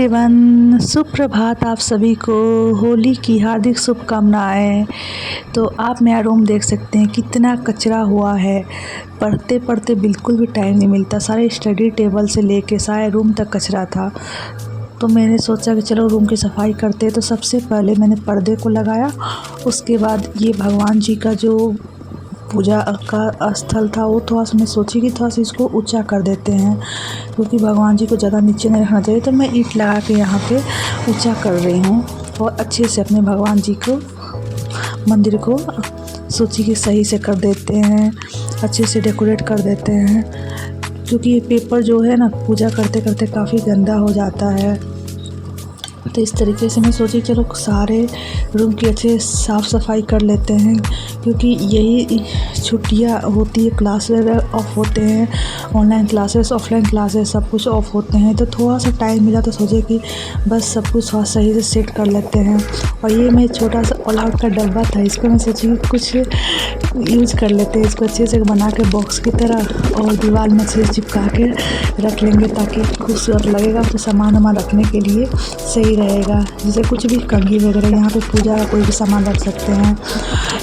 Everyone, सुप्रभात। आप सभी को होली की हार्दिक शुभकामनाएं। तो आप मेरा रूम देख सकते हैं कितना कचरा हुआ है। पढ़ते पढ़ते बिल्कुल भी टाइम नहीं मिलता। सारे स्टडी टेबल से लेके सारे रूम तक कचरा था। तो मैंने सोचा कि चलो रूम की सफाई करते हैं। तो सबसे पहले मैंने पर्दे को लगाया। उसके बाद ये भगवान जी का जो पूजा का स्थल था वो थोड़ा सा मैं सोची कि थोड़ा सा इसको ऊंचा कर देते हैं, क्योंकि भगवान जी को ज़्यादा नीचे नहीं रखना चाहिए। तो मैं ईंट लगा के यहाँ पे ऊंचा कर रही हूँ और अच्छे से अपने भगवान जी को मंदिर को सोची कि सही से कर देते हैं, अच्छे से डेकोरेट कर देते हैं। क्योंकि ये पेपर जो है ना पूजा करते करते काफ़ी गंदा हो जाता है। तो इस तरीके से मैं सोची चलो सारे रूम की अच्छे साफ़ सफाई कर लेते हैं, क्योंकि यही छुट्टियां होती है, क्लास वगैरह ऑफ होते हैं, ऑनलाइन क्लासेस ऑफलाइन क्लासेस सब कुछ ऑफ होते हैं। तो थोड़ा सा टाइम मिला तो सोचे कि बस सब कुछ थोड़ा सही से सेट कर लेते हैं। और ये मैं छोटा सा ऑल आउट का डब्बा था, इसको मैं सोची कि कुछ यूज़ कर लेते हैं। इसको अच्छे से बना के बॉक्स की तरह और दीवार में अच्छे से चिपका के रख लेंगे, ताकि खूबसूरत लगेगा। तो सामान वामान रखने के लिए सही रहेगा। जैसे कुछ भी कंघी वगैरह, यहाँ पे पूजा का कोई भी सामान रख सकते हैं।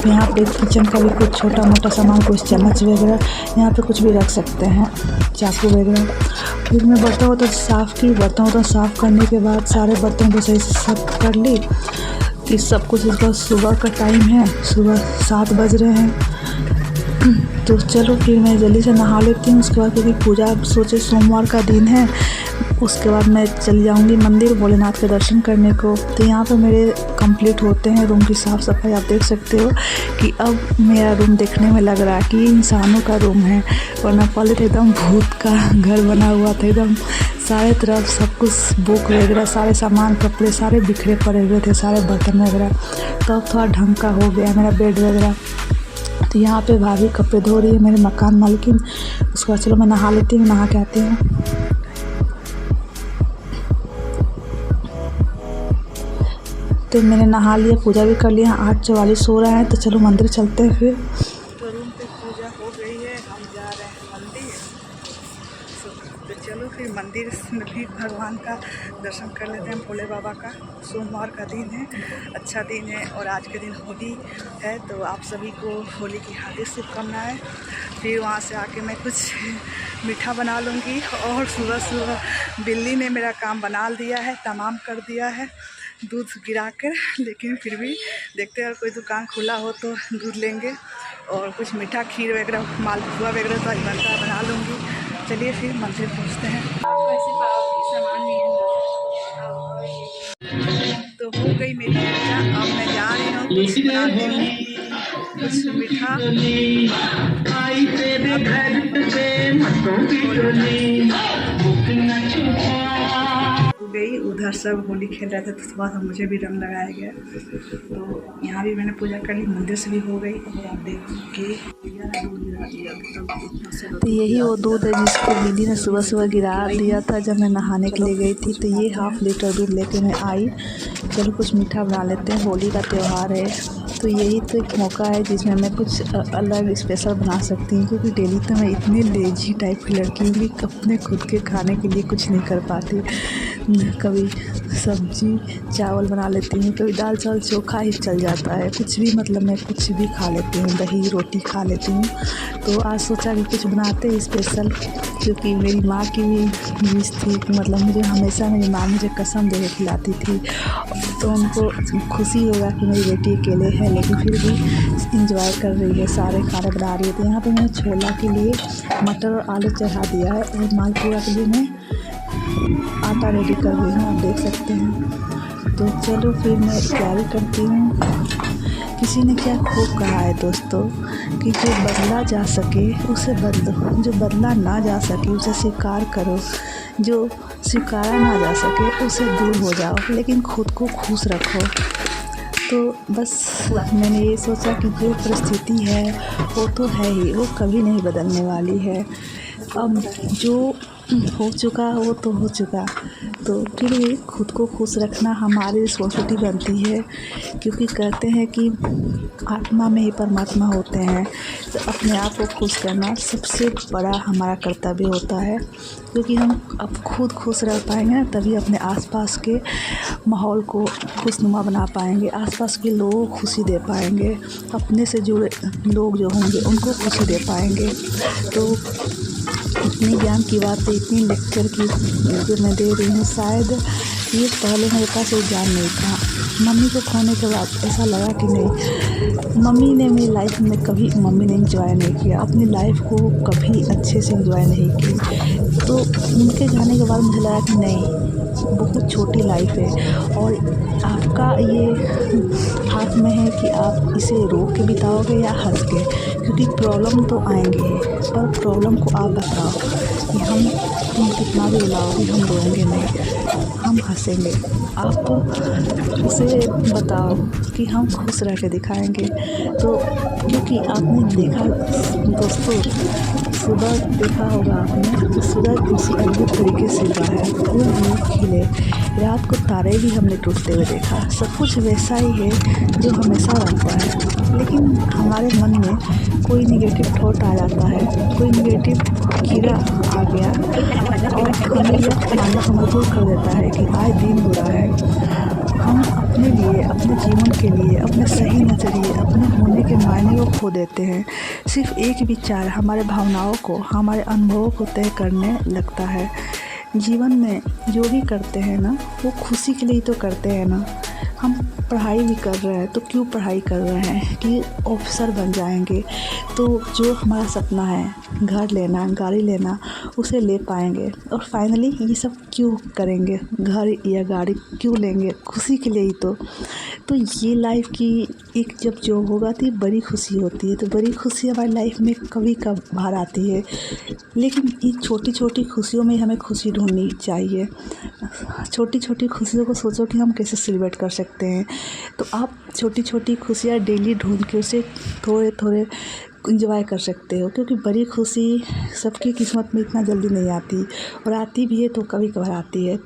यहाँ पे किचन का भी कुछ छोटा मोटा सामान, कुछ चम्मच वगैरह यहाँ पे कुछ भी रख सकते हैं, चाकू वगैरह। फिर मैं बर्तन साफ़ की। बर्तन साफ़ करने के बाद सारे बर्तन को सही से साफ कर ली। इस सब कुछ इसका सुबह का टाइम है, सुबह 7 बज रहे हैं। तो चलो फिर मैं जल्दी से नहा लेती हूँ। उसके बाद क्योंकि पूजा सोचे सोमवार का दिन है, उसके बाद मैं चली जाऊंगी मंदिर भोलेनाथ के दर्शन करने को। तो यहाँ पर मेरे कंप्लीट होते हैं रूम की साफ़ सफाई। आप देख सकते हो कि अब मेरा रूम देखने में लग रहा है कि इंसानों का रूम है, वरना पहले तो एकदम भूत का घर बना हुआ था। एकदम सारे तरफ सब कुछ बुक वगैरह, सारे सामान कपड़े सारे बिखरे पड़े हुए थे, सारे बर्तन वगैरह। तो अब थोड़ा ढंग का हो गया मेरा बेड वगैरह। तो यहाँ पे भाभी कपड़े धो रही है, मेरे मकान मालकिन। उसके बाद चलो मैं नहा लेती हूँ, नहा के आती हूँ। तो मैंने नहा लिया, पूजा भी कर लिया। 8:44 हो रहा है, तो चलो मंदिर चलते हैं। फिर तो रूम पे पूजा हो गई है, हम जा रहे हैं मंदिर। तो चलो फिर मंदिर में भी भगवान का दर्शन कर लेते हैं, भोले बाबा का। सोमवार का दिन है, अच्छा दिन है और आज के दिन होली है। तो आप सभी को होली की हार्दिक शुभकामनाएं। फिर वहाँ से आके मैं कुछ मीठा बना लूँगी। और सुबह सुबह बिल्ली ने मेरा काम बना दिया है, तमाम कर दिया है दूध गिरा कर। लेकिन फिर भी देखते हैं, अगर कोई दुकान खुला हो तो दूध लेंगे और कुछ मीठा खीर वगैरह मालपुआ वगैरह तो आज बनता है, बना लूँगी। चलिए फिर मंदिर पहुँचते हैं। तो हो गई मेरी पूजा, अब मैं जा रही हूँ कुछ बनाती हूँ, कुछ मीठा। गई उधर सब होली खेल रहे थे, तो थोड़ा सा मुझे भी रंग लगाया गया। तो यहाँ भी मैंने पूजा कर ली, मंदिर से भी हो गई। और आप देखिए तो यही वो दूध है जिसको बिल्ली ने सुबह सुबह गिरा दिया था जब मैं नहाने के लिए गई थी। तो ये 1/2 लीटर दूध लेके मैं आई। चलो कुछ मीठा बना लेते हैं, होली का त्यौहार है। तो यही तो एक मौका है जिसमें मैं कुछ अलग स्पेशल बना सकती हूँ, क्योंकि डेली तो मैं इतनी लेजी टाइप की लड़की हूँ कि अपने खुद के खाने के लिए कुछ नहीं कर पाती। कभी सब्जी चावल बना लेती हूँ, कभी दाल चावल चोखा ही चल जाता है। कुछ भी मतलब मैं कुछ भी खा लेती हूँ, दही रोटी खा लेती हूँ। तो आज सोचा कि कुछ बनाते हैं स्पेशल, क्योंकि मेरी माँ की भी विश थी कि मतलब मुझे हमेशा मेरी माँ मुझे कसम दे के खिलाती थी। तो उनको खुशी होगा कि मेरी बेटी अकेले है लेकिन फिर भी इंजॉय कर रही है, सारे खाना बना रही है। तो यहाँ पे मैंने छोला के लिए मटर और आलू चढ़ा दिया है और मालपुआ के लिए मैं आटा रेडी कर रही हूँ, आप देख सकते हैं। तो चलो फिर मैं तैयारी करती हूँ। किसी ने क्या खूब कहा है दोस्तों कि जो बदला जा सके उसे बदलो, जो बदला ना जा सके उसे स्वीकार करो, जो स्वीकारा ना जा सके उसे दूर हो जाओ, लेकिन खुद को खुश रखो। तो बस मैंने ये सोचा कि जो परिस्थिति है वो तो है ही, वो कभी नहीं बदलने वाली है। अब जो हो चुका वो तो हो चुका, तो फिर भी खुद को खुश रखना हमारी रिस्पॉन्सिबिलिटी बनती है, क्योंकि कहते हैं कि आत्मा में ही परमात्मा होते हैं। तो अपने आप को खुश करना सबसे बड़ा हमारा कर्तव्य होता है, क्योंकि हम अब खुद खुश रह पाएंगे ना, तभी अपने आसपास के माहौल को खुशनुमा बना पाएंगे, आसपास के लोगों को खुशी दे पाएंगे, अपने से जुड़े लोग जो होंगे उनको खुशी दे पाएंगे। तो इतनी ज्ञान की बातें, इतनी लेक्चर की जो मैं दे रही हूँ, शायद ये पहले मेरे पास ये ज्ञान नहीं था। मम्मी को खोने के बाद ऐसा लगा कि नहीं, मम्मी ने मेरी लाइफ में कभी मम्मी ने इंजॉय नहीं किया, अपनी लाइफ को कभी अच्छे से इंजॉय नहीं की। तो उनके जाने के बाद मुझे लगा कि नहीं, बहुत छोटी लाइफ है और आपका ये हाथ में है कि आप इसे रो के बिताओगे या हंस के, क्योंकि प्रॉब्लम तो आएंगे, पर प्रॉब्लम को आप बताओ कि तुम कितना भी रुलाओगे, हम रोएंगे नहीं, हम हंसेंगे। आप उसे बताओ कि हम खुश रह के दिखाएंगे। तो क्योंकि आपने देखा दोस्तों, सुबह देखा होगा आपने, तो सूरज किसी अद्भुत तरीके से उगा है, फूल भी खिले, रात को तारे भी हमने टूटते हुए देखा। सब कुछ वैसा ही है जो हमेशा रहता है, लेकिन हमारे मन में कोई निगेटिव थॉट आ जाता है, कोई निगेटिव कीड़ा आ गया और हमें यह मानना मजबूर कर देता है कि आज दिन बुरा है। हम अपने लिए, अपने जीवन के लिए, अपने सही नज़रिए, अपने होने के मायने को खो देते हैं। सिर्फ एक विचार हमारे भावनाओं को, हमारे अनुभवों को तय करने लगता है। जीवन में जो भी करते हैं ना, वो खुशी के लिए तो करते हैं ना। हम पढ़ाई भी कर रहे हैं तो क्यों पढ़ाई कर रहे हैं कि ऑफिसर बन जाएंगे, तो जो हमारा सपना है घर लेना, गाड़ी लेना, उसे ले पाएंगे। और फाइनली ये सब क्यों करेंगे, घर या गाड़ी क्यों लेंगे, खुशी के लिए ही तो ये लाइफ की एक जब जो होगा तो बड़ी खुशी होती है। तो बड़ी खुशी हमारी लाइफ में कभी कभार आती है, लेकिन इन छोटी छोटी खुशियों में हमें खुशी ढूंढनी चाहिए। छोटी छोटी खुशियों को सोचो कि हम कैसे सेलिब्रेट कर सकते हैं। तो आप छोटी छोटी खुशियाँ डेली ढूंढ के उसे थोड़े थोड़े इंजॉय कर सकते हो, क्योंकि बड़ी खुशी सबकी किस्मत में इतना जल्दी नहीं आती, और आती भी है तो कभी कभार आती है।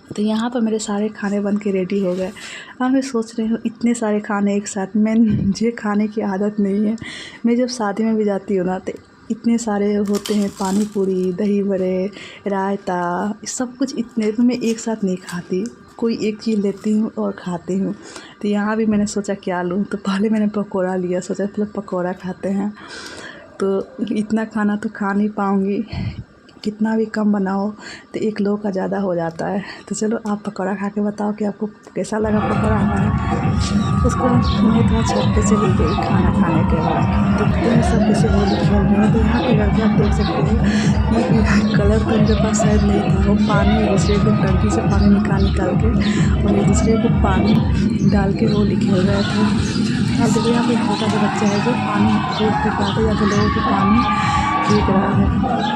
तो यहाँ पर मेरे सारे खाने बन के रेडी हो गए। अब मैं सोच रही हूँ इतने सारे खाने एक साथ, मुझे खाने की आदत नहीं है। मैं जब शादी में भी जाती हूँ ना, तो इतने सारे होते हैं, पानी पूरी, दही बड़े, रायता, सब कुछ इतने तो मैं एक साथ नहीं खाती, कोई एक चीज़ लेती हूँ और खाती हूँ। तो यहाँ भी मैंने सोचा क्या लूँ, तो पहले मैंने पकौड़ा लिया, सोचा चलो पकौड़ा खाते हैं। तो इतना खाना तो खा नहीं पाऊँगी, कितना भी कम बनाओ तो एक लोग का ज़्यादा हो जाता है। तो चलो आप पकौड़ा खा के बताओ कि आपको कैसा लगा पकौड़ा हमारा। उसको मैं थोड़ा छत पे चली गई खाना खाने के बाद, देखते हैं सब कैसे होली खेल रहे हैं। तो यहाँ पे लड़के आप देख सकते हैं कि कलर तो उनके पास शायद नहीं था, वो पानी एक दूसरे को टंकी से पानी निकाल के और एक दूसरे को पानी डाल के होली खेल रहे थे। अब देखिए यहाँ पे छोटा सा बच्चा है जो पानी रोड पे पाते या तो लोगों को पानी फेंक रहा है।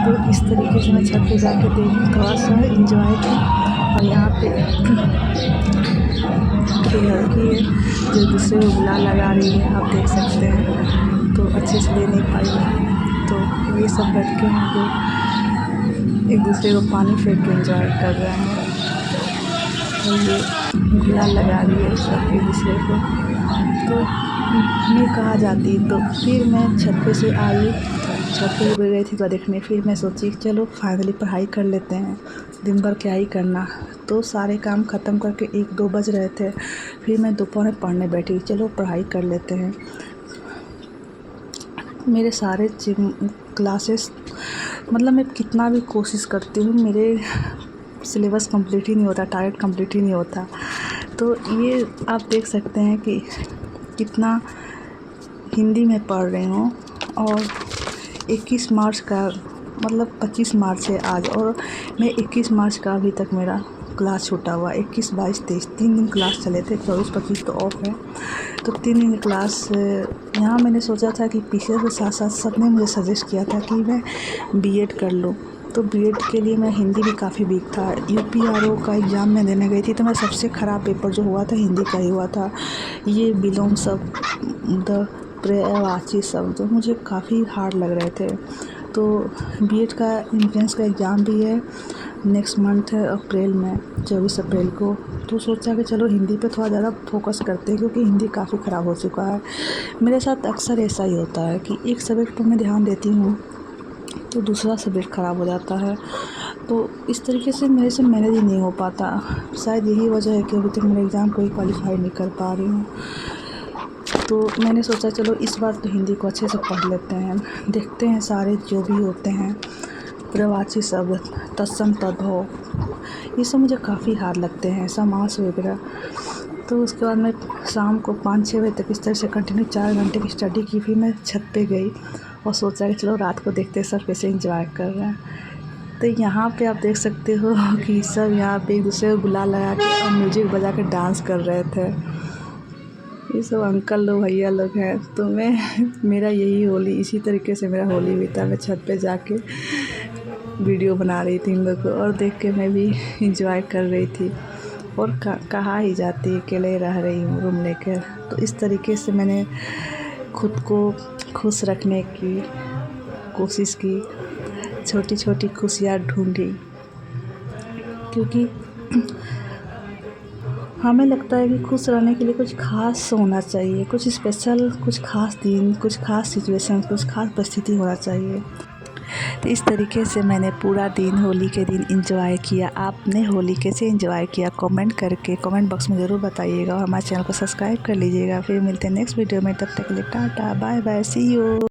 तो इस तरीके से मैं छत पे जाके देखी, थोड़ा सा इंजॉय की। और यहाँ पे एक लड़की है जो दूसरे को गुलाल लगा रही है, आप देख सकते हैं। तो अच्छे से ले नहीं पाई, तो ये सब लड़के हैं जो एक दूसरे को पानी फेंक के इंजॉय कर रहे हैं, और ये गुलाल लगा रही है सब एक दूसरे को। तो मैं कहाँ जाती, तो फिर मैं छत पे से आई, छत पे भी गई थी तो देखने। फिर मैं सोची चलो फाइनली पढ़ाई कर लेते हैं, दिन भर क्या ही करना। तो सारे काम ख़त्म करके 1-2 बज रहे थे, फिर मैं दोपहर में पढ़ने बैठी, चलो पढ़ाई कर लेते हैं। मेरे सारे क्लासेस, मतलब मैं कितना भी कोशिश करती हूँ, मेरे सिलेबस कंप्लीट ही नहीं होता, टारगेट कंप्लीट ही नहीं होता। तो ये आप देख सकते हैं कि कितना हिंदी में पढ़ रही हूँ, और 21 मार्च का, मतलब 25 मार्च है आज, और मैं 21 मार्च का अभी तक मेरा क्लास छूटा हुआ। 21, 22, 23 3 दिन क्लास चले थे, 24, 25 तो ऑफ है। तो 3 दिन क्लास यहाँ मैंने सोचा था कि पिछले के साथ साथ सबने मुझे सजेस्ट किया था कि मैं बीएड कर लूँ। तो बीएड के लिए मैं हिंदी भी काफ़ी वीक था। यूपीआरओ का एग्ज़ाम मैं देने गई थी, तो मैं सबसे ख़राब पेपर जो हुआ था हिंदी का ही हुआ था। ये बिलोंग सब द पर्यायवाची शब्द मुझे काफ़ी हार्ड लग रहे थे। तो बीएड का एंट्रेंस का एग्ज़ाम भी है नेक्स्ट मंथ है, अप्रैल में 24 अप्रैल को। तो सोचा कि चलो हिंदी पे थोड़ा ज़्यादा फोकस करते हैं, क्योंकि हिंदी काफ़ी ख़राब हो चुका है। मेरे साथ अक्सर ऐसा ही होता है कि एक सब्जेक्ट पर मैं ध्यान देती हूँ तो दूसरा सब्जेक्ट ख़राब हो जाता है। तो इस तरीके से मेरे से मैनेज ही नहीं हो पाता। शायद यही वजह है कि अभी तक मेरा एग्ज़ाम कोई क्वालिफाई नहीं कर पा रही हूँ। तो मैंने सोचा चलो इस बार तो हिंदी को अच्छे से पढ़ लेते हैं, देखते हैं सारे जो भी होते हैं प्रवाची शब्द, तत्सम तद्भव, ये सब मुझे काफ़ी हार्ड लगते हैं, समास वगैरह। तो उसके बाद मैं शाम को 5-6 बजे तक इस तरह से कंटिन्यू 4 घंटे की स्टडी की। फिर मैं छत पे गई और सोचा कि चलो रात को देखते हैं सब कैसे एंजॉय कर रहे हैं। तो यहाँ पे आप देख सकते हो कि सब यहाँ पे एक दूसरे को गुलाल लगा के और म्यूजिक बजा के डांस कर रहे थे। ये सब अंकल लोग भैया लोग हैं। तो मेरा यही होली इसी तरीके से मेरा होली बीता। मैं छत पे जाके वीडियो बना रही थी इन लोग को, और देख के मैं भी इंजॉय कर रही थी। और कहाँ ही जाती, अकेले रह रही हूँ रूम लेकर। तो इस तरीके से मैंने खुद को खुश रखने की कोशिश की, छोटी छोटी खुशियाँ ढूंढी, क्योंकि हमें लगता है कि खुश रहने के लिए कुछ ख़ास होना चाहिए, कुछ स्पेशल, कुछ ख़ास दिन, कुछ ख़ास सिचुएशन, कुछ ख़ास परिस्थिति होना चाहिए। तो इस तरीके से मैंने पूरा दिन होली के दिन एंजॉय किया। आपने होली कैसे एंजॉय किया कमेंट करके कमेंट बॉक्स में ज़रूर बताइएगा, और हमारे चैनल को सब्सक्राइब कर लीजिएगा। फिर मिलते हैं नेक्स्ट वीडियो में, तब तक के लिए tata bye bye, see you.